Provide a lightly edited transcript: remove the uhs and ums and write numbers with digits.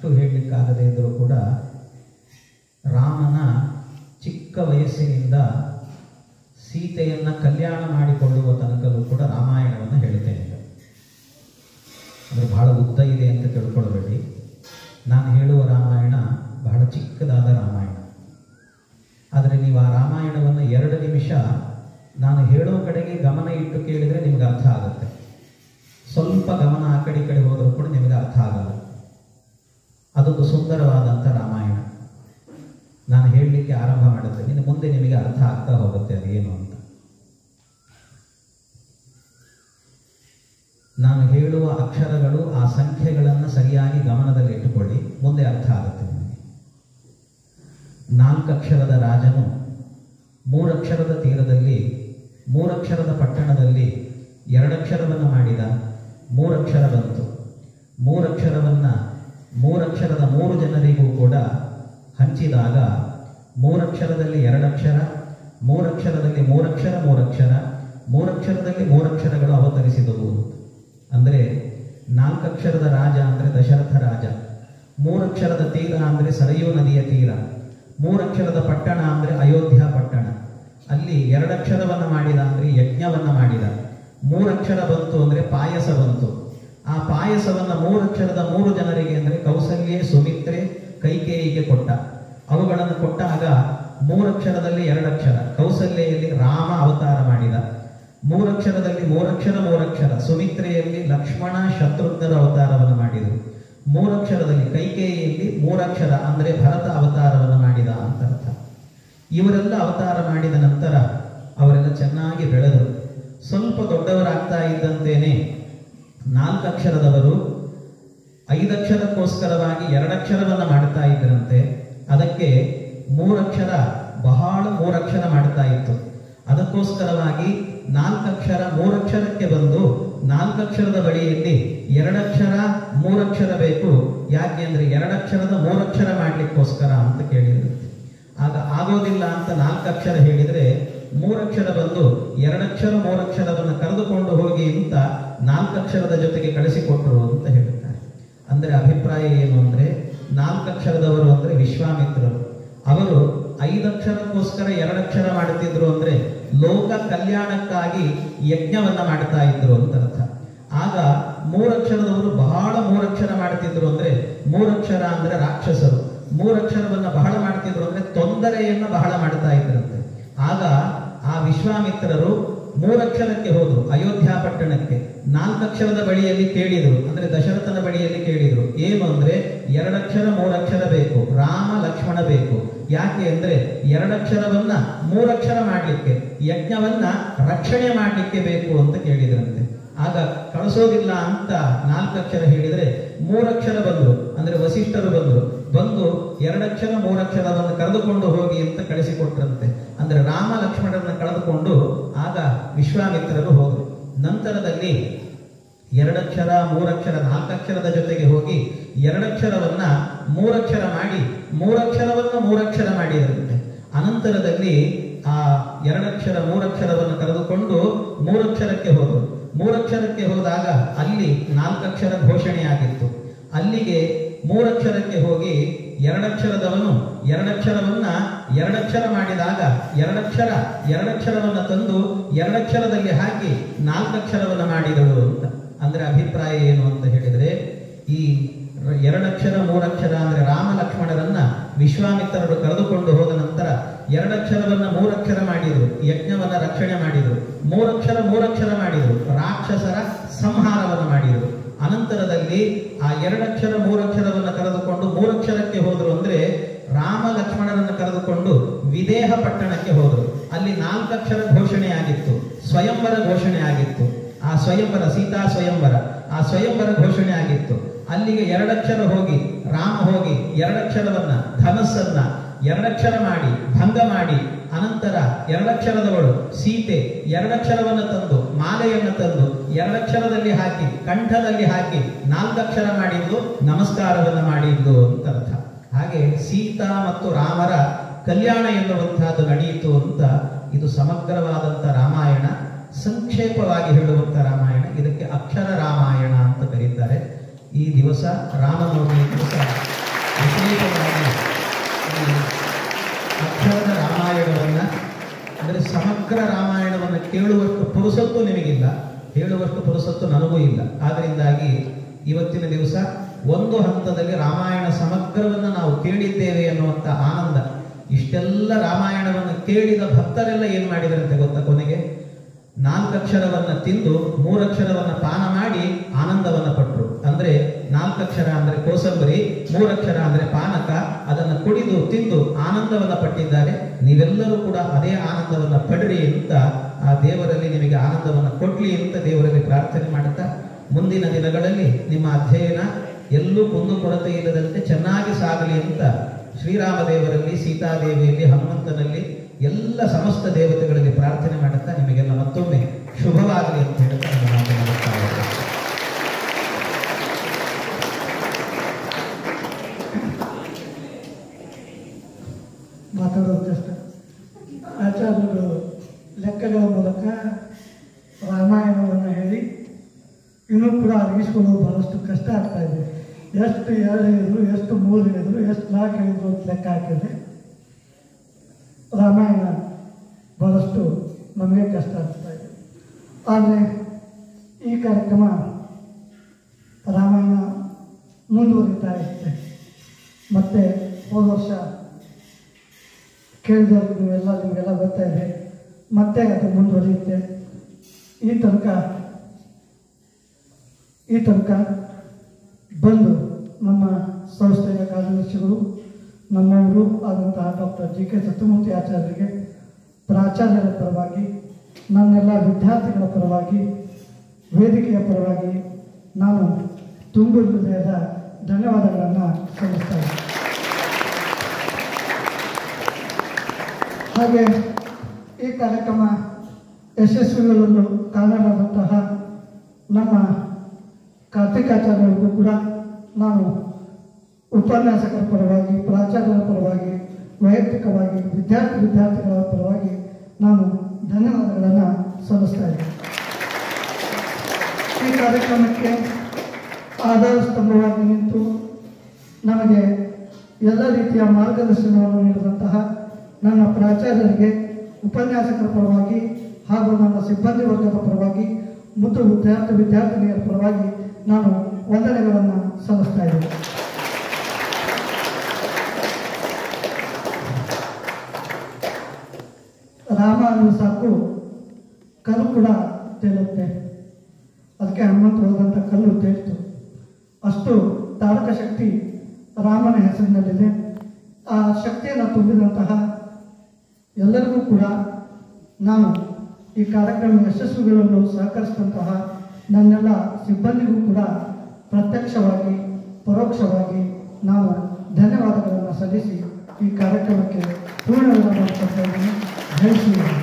ಅಷ್ಟು ಹೇಳಲಿಕ್ಕಾಗದೇ ಇದ್ದರೂ ಕೂಡ ರಾಮನ ಚಿಕ್ಕ ವಯಸ್ಸಿನಿಂದ ಸೀತೆಯನ್ನು ಕಲ್ಯಾಣ ಮಾಡಿಕೊಳ್ಳುವ ತನಕವೂ ಕೂಡ ರಾಮಾಯಣವನ್ನು ಹೇಳ್ತೇನೆ. ಅಂದರೆ ಬಹಳ ಉದ್ದ ಇದೆ ಅಂತ ತಿಳ್ಕೊಳ್ಬೇಡಿ. ನಾನು ಹೇಳುವ ರಾಮಾಯಣ ಬಹಳ ಚಿಕ್ಕದಾದ ರಾಮಾಯಣ. ಆದರೆ ನೀವು ಆ ರಾಮಾಯಣವನ್ನು 2 ನಿಮಿಷ ನಾನು ಹೇಳೋ ಕಡೆಗೆ ಗಮನ ಇಟ್ಟು ಕೇಳಿದರೆ ನಿಮಗೆ ಅರ್ಥ ಆಗುತ್ತೆ. ಸ್ವಲ್ಪ ಗಮನ ಆ ಕಡೆ ಹೋದರೂ ಕೂಡ ನಿಮಗೆ ಅರ್ಥ ಆಗಲ್ಲ. ಅದೊಂದು ಸುಂದರವಾದಂಥ ರಾಮಾಯಣ. ನಾನು ಹೇಳಲಿಕ್ಕೆ ಆರಂಭ ಮಾಡುತ್ತೇನೆ, ಇನ್ನು ಮುಂದೆ ನಿಮಗೆ ಅರ್ಥ ಆಗ್ತಾ ಹೋಗುತ್ತೆ ಅದೇನು ಅಂತ. ನಾನು ಹೇಳುವ ಅಕ್ಷರಗಳು, ಆ ಸಂಖ್ಯೆಗಳನ್ನು ಸರಿಯಾಗಿ ಗಮನದಲ್ಲಿ ಇಟ್ಟುಕೊಳ್ಳಿ, ಮುಂದೆ ಅರ್ಥ ಆಗುತ್ತೆ ನಿಮಗೆ. 4 ಅಕ್ಷರದ ರಾಜನು 3 ಅಕ್ಷರದ ತೀರದಲ್ಲಿ 3 ಅಕ್ಷರದ ಪಟ್ಟಣದಲ್ಲಿ 2 ಅಕ್ಷರವನ್ನು ಮಾಡಿದ. 3 ಅಕ್ಷರ ಬಂತು. 3 ಅಕ್ಷರವನ್ನು 3 ಅಕ್ಷರದ 3 ಜನರಿಗೂ ಕೂಡ ಹಂಚಿದಾಗ 3 ಅಕ್ಷರದಲ್ಲಿ 2 ಅಕ್ಷರ, 3 ಅಕ್ಷರದಲ್ಲಿ 3 ಅಕ್ಷರ 3 ಅಕ್ಷರ, 3 ಅಕ್ಷರದಲ್ಲಿ 3 ಅಕ್ಷರಗಳು ಅವತರಿಸಿದವು. ಅಂದರೆ 4 ಅಕ್ಷರದ ರಾಜ ಅಂದರೆ ದಶರಥ ರಾಜ, 3 ಅಕ್ಷರದ ತೀರ ಅಂದರೆ ಸರಯೂ ನದಿಯ ತೀರ, 3 ಅಕ್ಷರದ ಪಟ್ಟಣ ಅಂದರೆ ಅಯೋಧ್ಯ ಪಟ್ಟಣ. ಅಲ್ಲಿ 2 ಅಕ್ಷರವನ್ನು ಮಾಡಿದ ಅಂದರೆ ಯಜ್ಞವನ್ನು ಮಾಡಿದ. 3 ಅಕ್ಷರ ಬಂತು ಅಂದರೆ ಪಾಯಸ ಬಂತು. ಆ ಪಾಯಸವನ್ನು 3 ಅಕ್ಷರದ 3 ಜನರಿಗೆ ಅಂದರೆ ಕೌಸಲ್ಯೆ, ಸುಮಿತ್ರೆ, ಕೈಕೇಯಿಗೆ ಕೊಟ್ಟ. ಅವುಗಳನ್ನು ಕೊಟ್ಟಾಗ 3 ಅಕ್ಷರದಲ್ಲಿ 2 ಅಕ್ಷರ, ಕೌಸಲ್ಯೆಯಲ್ಲಿ ರಾಮ ಅವತಾರ ಮಾಡಿದ. 3 ಅಕ್ಷರದಲ್ಲಿ 3 ಅಕ್ಷರ 3 ಅಕ್ಷರ, ಸುಮಿತ್ರೆಯಲ್ಲಿ ಲಕ್ಷ್ಮಣ ಶತ್ರುಘ್ನರ ಅವತಾರವನ್ನು ಮಾಡಿದರು. 3 ಅಕ್ಷರದಲ್ಲಿ ಕೈಕೇಯಿಯಲ್ಲಿ 3 ಅಕ್ಷರ ಅಂದರೆ ಭರತ ಅವತಾರವನ್ನು ಮಾಡಿದ ಅಂತ ಅರ್ಥ. ಇವರೆಲ್ಲ ಅವತಾರ ಮಾಡಿದ ನಂತರ ಅವರೆಲ್ಲ ಚೆನ್ನಾಗಿ ಬೆಳೆದರು. ಸ್ವಲ್ಪ ದೊಡ್ಡವರಾಗ್ತಾ ಇದ್ದಂತೇನೆ 4 ಅಕ್ಷರದವರು 5 ಅಕ್ಷರಕ್ಕೋಸ್ಕರವಾಗಿ 2 ಅಕ್ಷರವನ್ನು ಮಾಡ್ತಾ ಇದ್ರಂತೆ. ಅದಕ್ಕೆ 3 ಅಕ್ಷರ ಬಹಳ 3 ಅಕ್ಷರ ಮಾಡ್ತಾ ಇತ್ತು. ಅದಕ್ಕೋಸ್ಕರವಾಗಿ 4 ಅಕ್ಷರ 3 ಅಕ್ಷರಕ್ಕೆ ಬಂದು 4 ಅಕ್ಷರದ ಬಳಿಯಲ್ಲಿ 2 ಅಕ್ಷರ 3 ಅಕ್ಷರ ಬೇಕು. ಯಾಕೆ ಅಂದ್ರೆ 2 ಅಕ್ಷರದ 3 ಅಕ್ಷರ ಮಾಡ್ಲಿಕ್ಕೋಸ್ಕರ ಅಂತ ಕೇಳಿದ್ರು. ಆಗ ಆಗೋದಿಲ್ಲ ಅಂತ 4 ಅಕ್ಷರ ಹೇಳಿದ್ರೆ 3 ಅಕ್ಷರ ಬಂದು 2 ಅಕ್ಷರ 3 ಅಕ್ಷರವನ್ನು ಕರೆದುಕೊಂಡು ಹೋಗಿ ಅಂತ 4 ಅಕ್ಷರದ ಜೊತೆಗೆ ಕಳಿಸಿಕೊಟ್ರು ಅಂತ ಹೇಳುತ್ತಾರೆ. ಅಂದ್ರೆ ಅಭಿಪ್ರಾಯ ಏನು ಅಂದ್ರೆ 4 ಅಕ್ಷರದವರು ಅಂದ್ರೆ ವಿಶ್ವಾಮಿತ್ರರು. ಅವರು 5 ಅಕ್ಷರಕ್ಕೋಸ್ಕರ 2 ಅಕ್ಷರ ಮಾಡುತ್ತಿದ್ರು ಅಂದ್ರೆ ಲೋಕ ಕಲ್ಯಾಣಕ್ಕಾಗಿ ಯಜ್ಞವನ್ನ ಮಾಡ್ತಾ ಇದ್ರು ಅಂತ ಅರ್ಥ. ಆಗ 3 ಅಕ್ಷರದವರು ಬಹಳ 3 ಅಕ್ಷರ ಮಾಡ್ತಿದ್ರು ಅಂದ್ರೆ 3 ಅಕ್ಷರ ಅಂದ್ರೆ ರಾಕ್ಷಸರು. 3 ಅಕ್ಷರವನ್ನ ಬಹಳ ಮಾಡ್ತಿದ್ರು ಅಂದ್ರೆ ತೊಂದರೆಯನ್ನ ಬಹಳ ಮಾಡ್ತಾ ಇದ್ರಂತೆ. ಆಗ ಆ ವಿಶ್ವಾಮಿತ್ರರು 3 ಅಕ್ಷರಕ್ಕೆ ಹೋದ್ರು, ಅಯೋಧ್ಯ ಪಟ್ಟಣಕ್ಕೆ. 4 ಅಕ್ಷರದ ಬಳಿಯಲ್ಲಿ ಕೇಳಿದ್ರು, ಅಂದ್ರೆ ದಶರಥನ ಬಳಿಯಲ್ಲಿ ಕೇಳಿದ್ರು. ಏನು ಅಂದ್ರೆ 2 ಅಕ್ಷರ 3 ಅಕ್ಷರ ಬೇಕು, ರಾಮ ಲಕ್ಷ್ಮಣ ಬೇಕು. ಯಾಕೆ ಅಂದ್ರೆ 2 ಅಕ್ಷರವನ್ನ 3 ಅಕ್ಷರ ಮಾಡ್ಲಿಕ್ಕೆ, ಯಜ್ಞವನ್ನ ರಕ್ಷಣೆ ಮಾಡ್ಲಿಕ್ಕೆ ಬೇಕು ಅಂತ ಕೇಳಿದ್ರಂತೆ. ಆಗ ಕಳಿಸೋದಿಲ್ಲ ಅಂತ 4 ಅಕ್ಷರ ಹೇಳಿದ್ರೆ 3 ಅಕ್ಷರ ಬಂದ್ರು, ಅಂದ್ರೆ ವಸಿಷ್ಠರು ಬಂದ್ರು. ಬಂದು 2 ಅಕ್ಷರ 3 ಅಕ್ಷರವನ್ನು ಕರೆದುಕೊಂಡು ಹೋಗಿ ಅಂತ ಕಳಿಸಿಕೊಟ್ರಂತೆ. ಅಂದ್ರೆ ರಾಮ ಲಕ್ಷ್ಮಣರನ್ನ ಕಳೆದುಕೊಂಡು ಆಗ ವಿಶ್ವಾಮಿತ್ರರು ಹೋದ್ರು. ನಂತರದಲ್ಲಿ 2 ಅಕ್ಷರ 3 ಅಕ್ಷರ 4 ಅಕ್ಷರದ ಜೊತೆಗೆ ಹೋಗಿ 2 ಅಕ್ಷರವನ್ನ 3 ಅಕ್ಷರ ಮಾಡಿ 3 ಅಕ್ಷರವನ್ನ 3 ಅಕ್ಷರ ಮಾಡಿದ್ರಂತೆ. ಅನಂತರದಲ್ಲಿ ಆ 2 ಅಕ್ಷರ 3 ಅಕ್ಷರವನ್ನು ಕರೆದುಕೊಂಡು 3 ಅಕ್ಷರಕ್ಕೆ ಹೋದರು. 3 ಅಕ್ಷರಕ್ಕೆ ಹೋದಾಗ ಅಲ್ಲಿ 4 ಅಕ್ಷರ ಘೋಷಣೆ ಆಗಿತ್ತು. ಅಲ್ಲಿಗೆ 3 ಅಕ್ಷರಕ್ಕೆ ಹೋಗಿ 2 ಅಕ್ಷರದವನು 2 ಅಕ್ಷರವನ್ನ 2 ಅಕ್ಷರ ಮಾಡಿದಾಗ 2 ಅಕ್ಷರವನ್ನ ತಂದು 2 ಅಕ್ಷರದಲ್ಲಿ ಹಾಕಿ 4 ಅಕ್ಷರವನ್ನ ಮಾಡಿದಳು ಅಂತ. ಅಂದ್ರೆ ಅಭಿಪ್ರಾಯ ಏನು ಅಂತ ಹೇಳಿದ್ರೆ ಈ 2 ಅಕ್ಷರ 3 ಅಕ್ಷರ ಅಂದ್ರೆ ರಾಮ ಲಕ್ಷ್ಮಣರನ್ನ ವಿಶ್ವಾಮಿತ್ರರು ಕರೆದುಕೊಂಡು ಹೋದ ನಂತರ 2 ಅಕ್ಷರವನ್ನ 3 ಅಕ್ಷರ ಮಾಡಿದ್ರು, ಯಜ್ಞವನ್ನ ರಕ್ಷಣೆ ಮಾಡಿದ್ರು. 3 ಅಕ್ಷರ 3 ಅಕ್ಷರ ಮಾಡಿದ್ರು, ರಾಕ್ಷಸರ ಸಂಹಾರವನ್ನು ಮಾಡಿದ್ರು. ಅನಂತರದಲ್ಲಿ ಆ 2 ಅಕ್ಷರ 3 ಅಕ್ಷರವನ್ನ ಕರೆದುಕೊಂಡು 3 ಅಕ್ಷರಕ್ಕೆ ಹೋದ್ರು. ಅಂದ್ರೆ ರಾಮ ಲಕ್ಷ್ಮಣರನ್ನು ಕರೆದುಕೊಂಡು ವಿದೇಹ ಪಟ್ಟಣಕ್ಕೆ ಹೋದ್ರು. ಅಲ್ಲಿ 4 ಅಕ್ಷರ ಘೋಷಣೆ ಆಗಿತ್ತು, ಸ್ವಯಂವರ ಘೋಷಣೆ ಆಗಿತ್ತು. ಆ ಸ್ವಯಂವರ ಸೀತಾ ಸ್ವಯಂವರ, ಆ ಸ್ವಯಂವರ ಘೋಷಣೆ ಆಗಿತ್ತು. ಅಲ್ಲಿಗೆ 2 ಅಕ್ಷರ ಹೋಗಿ ರಾಮ ಹೋಗಿ 2 ಅಕ್ಷರವನ್ನ ಧನಸ್ಸನ್ನ 2 ಅಕ್ಷರ ಮಾಡಿ ಭಂಗ ಮಾಡಿ, ಅನಂತರ 2 ಅಕ್ಷರದವಳು ಸೀತೆ 2 ಅಕ್ಷರವನ್ನು ತಂದು ಮಾಲೆಯನ್ನು ತಂದು 2 ಅಕ್ಷರದಲ್ಲಿ ಹಾಕಿ ಕಂಠದಲ್ಲಿ ಹಾಕಿ 4 ಅಕ್ಷರ ಮಾಡಿದ್ದು, ನಮಸ್ಕಾರವನ್ನು ಮಾಡಿದ್ದು ಅಂತ ಅರ್ಥ. ಹಾಗೆ ಸೀತಾ ಮತ್ತು ರಾಮರ ಕಲ್ಯಾಣ ಎನ್ನುವಂತಹದ್ದು ನಡೆಯಿತು ಅಂತ. ಇದು ಸಮಗ್ರವಾದಂಥ ರಾಮಾಯಣ, ಸಂಕ್ಷೇಪವಾಗಿ ಹೇಳುವಂಥ ರಾಮಾಯಣ. ಇದಕ್ಕೆ ಅಕ್ಷರ ರಾಮಾಯಣ ಅಂತ ಕರೀತಾರೆ. ಈ ದಿವಸ ರಾಮನವಮಿ ದಿವಸ ಸಮಗ್ರ ರಾಮಾಯಣವನ್ನು ಕೇಳುವಷ್ಟು ಪುರುಸತ್ತು ನಿಮಗಿಲ್ಲ, ಹೇಳುವಷ್ಟು ಪುರುಸತ್ತು ನನಗೂ ಇಲ್ಲ. ಆದ್ದರಿಂದಾಗಿ ಇವತ್ತಿನ ದಿವಸ ಒಂದು ಹಂತದಲ್ಲಿ ರಾಮಾಯಣ ಸಮಗ್ರವನ್ನು ನಾವು ಕೇಳಿದ್ದೇವೆ ಅನ್ನುವಂಥ ಆನಂದ. ಇಷ್ಟೆಲ್ಲ ರಾಮಾಯಣವನ್ನು ಕೇಳಿದ ಭಕ್ತರೆಲ್ಲ ಏನ್ ಮಾಡಿದರಂತೆ ಗೊತ್ತಾ? ಕೊನೆಗೆ 4 ಅಕ್ಷರವನ್ನ ತಿಂದು 3 ಅಕ್ಷರವನ್ನ ಪಾನ ಮಾಡಿ ಆನಂದವನ್ನ ಪಟ್ಟರು. ಅಂದ್ರೆ 4 ಅಕ್ಷರ ಅಂದ್ರೆ ಕೋಸಂಬರಿ, 3 ಅಕ್ಷರ ಅಂದ್ರೆ ಪಾನಕ, ಅದನ್ನು ಕುಡಿದು ತಿಂದು ಆನಂದವನ್ನ ಪಟ್ಟಿದ್ದಾರೆ. ನೀವೆಲ್ಲರೂ ಕೂಡ ಅದೇ ಆನಂದವನ್ನ ಪಡ್ರಿ ಅಂತ ಆ ದೇವರಲ್ಲಿ ನಿಮಗೆ ಆನಂದವನ್ನ ಕೊಡ್ಲಿ ಅಂತ ದೇವರಲ್ಲಿ ಪ್ರಾರ್ಥನೆ ಮಾಡುತ್ತಾ, ಮುಂದಿನ ದಿನಗಳಲ್ಲಿ ನಿಮ್ಮ ಅಧ್ಯಯನ ಎಲ್ಲೂ ಕುಂದುಕೊರತೆ ಇಲ್ಲದಂತೆ ಚೆನ್ನಾಗಿ ಸಾಗಲಿ ಅಂತ ಶ್ರೀರಾಮ ದೇವರಲ್ಲಿ, ಸೀತಾದೇವಿಯಲ್ಲಿ, ಹನುಮಂತನಲ್ಲಿ, ಎಲ್ಲ ಸಮಸ್ತ ದೇವತೆಗಳಲ್ಲಿ ಪ್ರಾರ್ಥನೆ ಮಾಡುತ್ತಾ ನಿಮಗೆಲ್ಲ ಮತ್ತೊಮ್ಮೆ ಶುಭವಾಗಲಿ ಅಂತ ಹೇಳುತ್ತಾ ನನ್ನ ಮಾತು ಮುಗಿಸ್ತಾ ಇದ್ದೇನೆ. ಮಾತಾಡೋದು ಕಷ್ಟ. ಆಚಾರ್ಯರು ಲೆಕ್ಕಗಳ ಮೂಲಕ ರಾಮಾಯಣವನ್ನು ಹೇಳಿ ಇನ್ನೂ ಕೂಡ ಅರಿಗಿಸ್ಕೊಳ್ಳೋದು ಬಹಳಷ್ಟು ಕಷ್ಟ ಆಗ್ತಾ ಇದೆ. ಎಷ್ಟು 2 ಹೇಳಿದ್ರು, ಎಷ್ಟು 3 ಹೇಳಿದ್ರು, ಎಷ್ಟು 4 ಹೇಳಿದ್ರು ಅಂತ ಲೆಕ್ಕ ಹಾಕಿದ್ರೆ ರಾಮಾಯಣ ಬಹಳಷ್ಟು ನಮಗೆ ಕಷ್ಟ ಆಗ್ತಾ ಇದೆ. ಆದರೆ ಈ ಕಾರ್ಯಕ್ರಮ ರಾಮಾಯಣ ಮುಂದುವರಿತಾ ಇರುತ್ತೆ. ಮತ್ತೆ ಹೋದ ವರ್ಷ ಕೇಳಿದವ್ರಿಗೆ ನಿಮಗೆಲ್ಲ ಗೊತ್ತಾ ಇದೆ, ಮತ್ತೆ ಅದು ಮುಂದುವರಿಯುತ್ತೆ. ಈ ತನಕ ಬಂದು ನಮ್ಮ ಸಂಸ್ಥೆಯ ಕಾರ್ಯದರ್ಶಿಗಳು, ನಮ್ಮವರು ಆದಂತಹ ಡಾಕ್ಟರ್ ಜಿ.ಕೆ. ಸತ್ಯಮೂರ್ತಿ ಆಚಾರ್ಯರಿಗೆ ಪ್ರಾಚಾರ್ಯರ ಪರವಾಗಿ, ನನ್ನೆಲ್ಲ ವಿದ್ಯಾರ್ಥಿಗಳ ಪರವಾಗಿ, ವೇದಿಕೆಯ ಪರವಾಗಿ ನಾನು ತುಂಬ ಹೃದಯದ ಧನ್ಯವಾದಗಳನ್ನು ಸಲ್ಲಿಸ್ತೇನೆ. ಹಾಗೆ ಈ ಕಾರ್ಯಕ್ರಮ ಯಶಸ್ವಿಗೊಳ್ಳಲು ಕಾರಣರಾದಂತಹ ನಮ್ಮ ಕಾರ್ತಿಕಾಚಾರ್ಯರಿಗೂ ಕೂಡ ನಾನು ಉಪನ್ಯಾಸಕರ ಪರವಾಗಿ, ಪ್ರಾಚಾರ್ಯರ ಪರವಾಗಿ, ವೈಯಕ್ತಿಕವಾಗಿ ವಿದ್ಯಾರ್ಥಿಗಳ ಪರವಾಗಿ ನಾನು ಧನ್ಯವಾದಗಳನ್ನು ಸಲ್ಲಿಸ್ತಾ ಇದ್ದೇನೆ. ಈ ಕಾರ್ಯಕ್ರಮಕ್ಕೆ ಆಧಾರ ಸ್ತಂಭವಾಗಿ ನಿಂತು ನಮಗೆ ಎಲ್ಲ ರೀತಿಯ ಮಾರ್ಗದರ್ಶನವನ್ನು ನೀಡಿದಂತಹ ನನ್ನ ಪ್ರಾಚಾರ್ಯರಿಗೆ, ಉಪನ್ಯಾಸಕರ ಪರವಾಗಿ ಹಾಗೂ ನನ್ನ ಸಿಬ್ಬಂದಿ ವರ್ಗದ ಪರವಾಗಿ ಮತ್ತು ವಿದ್ಯಾರ್ಥಿನಿಯರ ಪರವಾಗಿ ನಾನು ವಂದನೆಗಳನ್ನು ಸಲ್ಲಿಸ್ತಾ ಇದ್ದೇನೆ. ರಾಮ ಅನ್ನೋ ಸಾಕು ಕಲ್ಲು ಕೂಡ ತೇಲುತ್ತೆ. ಅದಕ್ಕೆ ಹನುಮಂತ ಹೋದಂಥ ಕಲ್ಲು ತೇಲ್ತು. ಅಷ್ಟು ತಾರಕ ಶಕ್ತಿ ರಾಮನ ಹೆಸರಿನಲ್ಲಿದೆ. ಆ ಶಕ್ತಿಯನ್ನು ತುಂಬಿದಂತಹ ಎಲ್ಲರಿಗೂ ಕೂಡ ನಾನು ಈ ಕಾರ್ಯಕ್ರಮ ಯಶಸ್ವಿಗಳನ್ನು ಸಹಕರಿಸಿದಂತಹ ನನ್ನೆಲ್ಲ ಸಿಬ್ಬಂದಿಗೂ ಕೂಡ ಪ್ರತ್ಯಕ್ಷವಾಗಿ ಪರೋಕ್ಷವಾಗಿ ನಾನು ಧನ್ಯವಾದಗಳನ್ನು ಸಲ್ಲಿಸಿ ಈ ಕಾರ್ಯಕ್ರಮಕ್ಕೆ ಪೂರ್ಣ ವಿರಾಮ ಕೊಡ್ತಾ ಇದ್ದೀನಿ. ಜೈ ಶ್ರೀರಾಮ್.